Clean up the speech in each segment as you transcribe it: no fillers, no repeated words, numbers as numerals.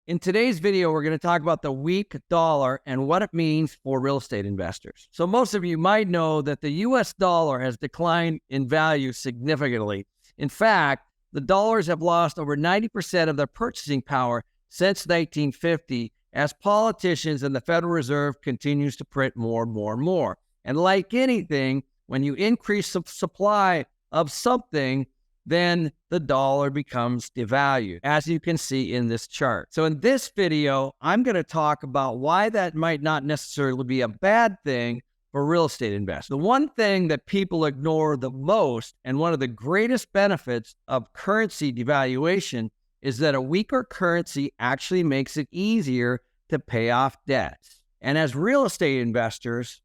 In today's video, we're going to talk about the weak dollar and what it means for real estate investors. So most of you might know that the US dollar has declined in value significantly. In fact, the dollars have lost over 90% of their purchasing power since 1950 as politicians and the Federal Reserve continues to print more and more and more. And like anything, when you increase the supply of something, then the dollar becomes devalued, as you can see in this chart. So in this video, I'm going to talk about why that might not necessarily be a bad thing for real estate investors. The one thing that people ignore the most, and one of the greatest benefits of currency devaluation, is that a weaker currency actually makes it easier to pay off debts. And as real estate investors,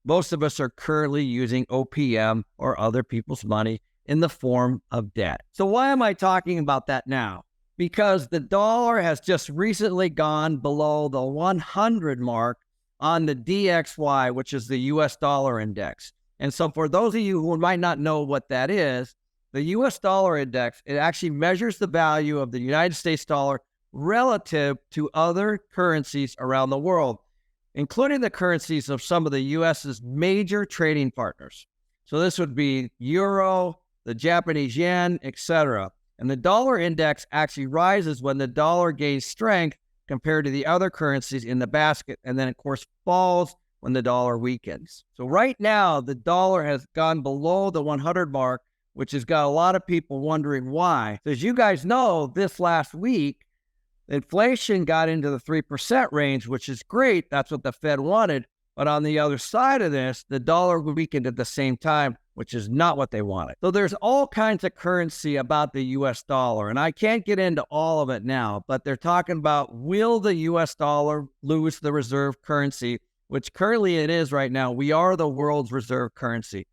most of us are currently using OPM or other people's money in the form of debt. So why am I talking about that now? Because the dollar has just recently gone below the 100 mark on the DXY, which is the US dollar index. And so for those of you who might not know what that is, the US dollar index, it actually measures the value of the United States dollar relative to other currencies around the world, including the currencies of some of the US's major trading partners. So this would be euro, the Japanese yen, etc. And the dollar index actually rises when the dollar gains strength compared to the other currencies in the basket, and then of course falls when the dollar weakens. So right now, the dollar has gone below the 100 mark, which has got a lot of people wondering why. So as you guys know, this last week, inflation got into the 3% range, which is great. That's what the Fed wanted. But on the other side of this, the dollar weakened at the same time, which is not what they wanted. So there's all kinds of currency about the US dollar, and I can't get into all of it now, but they're talking about, will the US dollar lose the reserve currency, which currently it is right now. We are the world's reserve currency.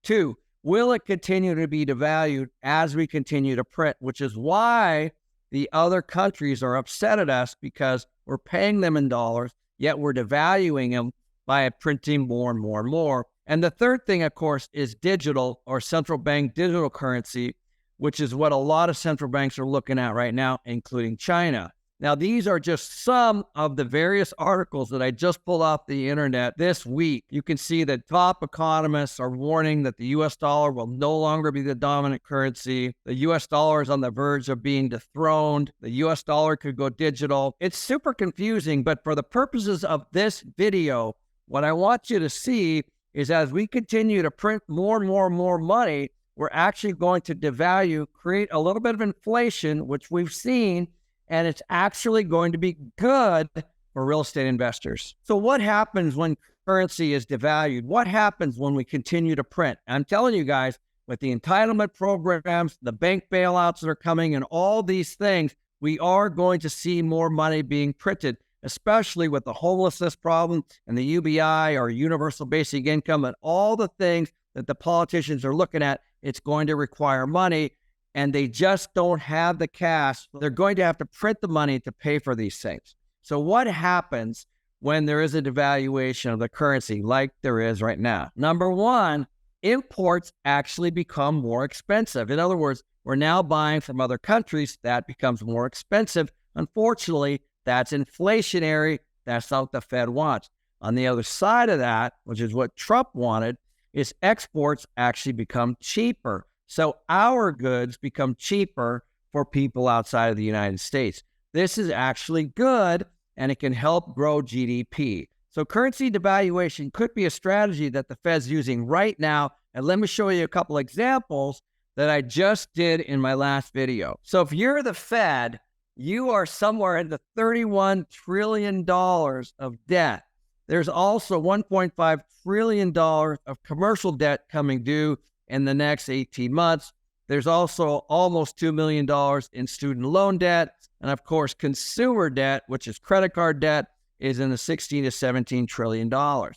2, will it continue to be devalued as we continue to print, which is why the other countries are upset at us, because we're paying them in dollars, yet we're devaluing them by printing more and more and more. And the third thing, of course, is digital or central bank digital currency, which is what a lot of central banks are looking at right now, including China. Now, these are just some of the various articles that I just pulled off the internet this week. You can see that top economists are warning that the US dollar will no longer be the dominant currency. The US dollar is on the verge of being dethroned. The US dollar could go digital. It's super confusing, but for the purposes of this video, what I want you to see is as we continue to print more and more and more money, we're actually going to devalue, create a little bit of inflation, which we've seen, and it's actually going to be good for real estate investors. So what happens when currency is devalued? What happens when we continue to print? I'm telling you guys, with the entitlement programs, the bank bailouts that are coming, and all these things, we are going to see more money being printed, especially with the homelessness problem and the UBI or universal basic income and all the things that the politicians are looking at. It's going to require money, and they just don't have the cash. They're going to have to print the money to pay for these things. So what happens when there is a devaluation of the currency like there is right now? Number one, imports actually become more expensive. In other words, we're now buying from other countries. That becomes more expensive. Unfortunately, that's inflationary. That's not what the Fed wants. On the other side of that, which is what Trump wanted, is exports actually become cheaper. So our goods become cheaper for people outside of the United States. This is actually good, and it can help grow GDP. So currency devaluation could be a strategy that the Fed's using right now. And let me show you a couple examples that I just did in my last video. So if you're the Fed, you are somewhere in the $31 trillion of debt. There's also $1.5 trillion of commercial debt coming due in the next 18 months. There's also almost $2 million in student loan debt. And of course, consumer debt, which is credit card debt, is in the $16 to $17 trillion.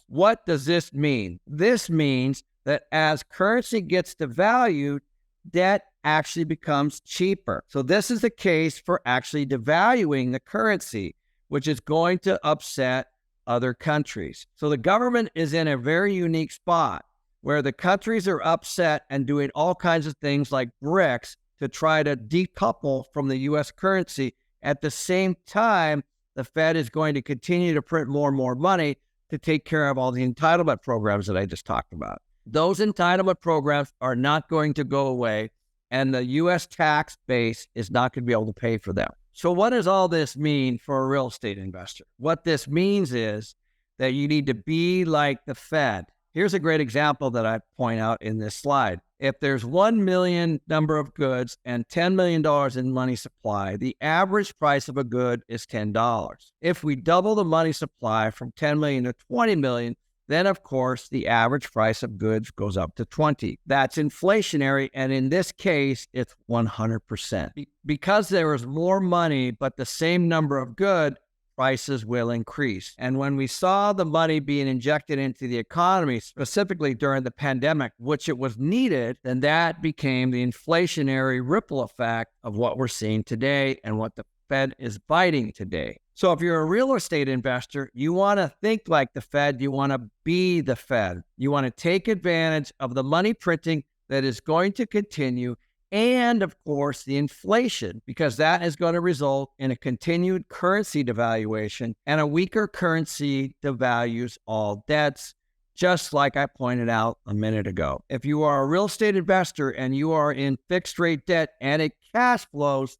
What does this mean? This means that as currency gets devalued, debt actually becomes cheaper. So this is the case for actually devaluing the currency, which is going to upset other countries. So the government is in a very unique spot where the countries are upset and doing all kinds of things like BRICS to try to decouple from the US currency At the same time, the Fed is going to continue to print more and more money to take care of all the entitlement programs that I just talked about. Those entitlement programs are not going to go away, and the U.S. tax base is not going to be able to pay for them. So what does all this mean for a real estate investor? What this means is that you need to be like the Fed. Here's a great example that I point out in this slide. If there's 1 million number of goods and $10 million in money supply, the average price of a good is $10. If we double the money supply from 10 million to 20 million, then of course the average price of goods goes up to 20. That's inflationary, and in this case, it's 100%. Because there is more money but the same number of goods, prices will increase. And when we saw the money being injected into the economy, specifically during the pandemic, which it was needed, then that became the inflationary ripple effect of what we're seeing today and what the Fed is fighting today. So if you're a real estate investor, you want to think like the Fed, you want to be the Fed. You want to take advantage of the money printing that is going to continue, and of course the inflation, because that is going to result in a continued currency devaluation, and a weaker currency devalues all debts, just like I pointed out a minute ago. If you are a real estate investor and you are in fixed rate debt and it cash flows,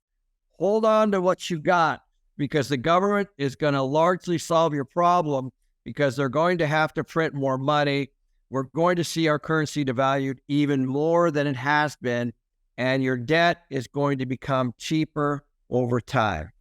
hold on to what you got, because the government is going to largely solve your problem, because they're going to have to print more money. We're going to see our currency devalued even more than it has been, and your debt is going to become cheaper over time.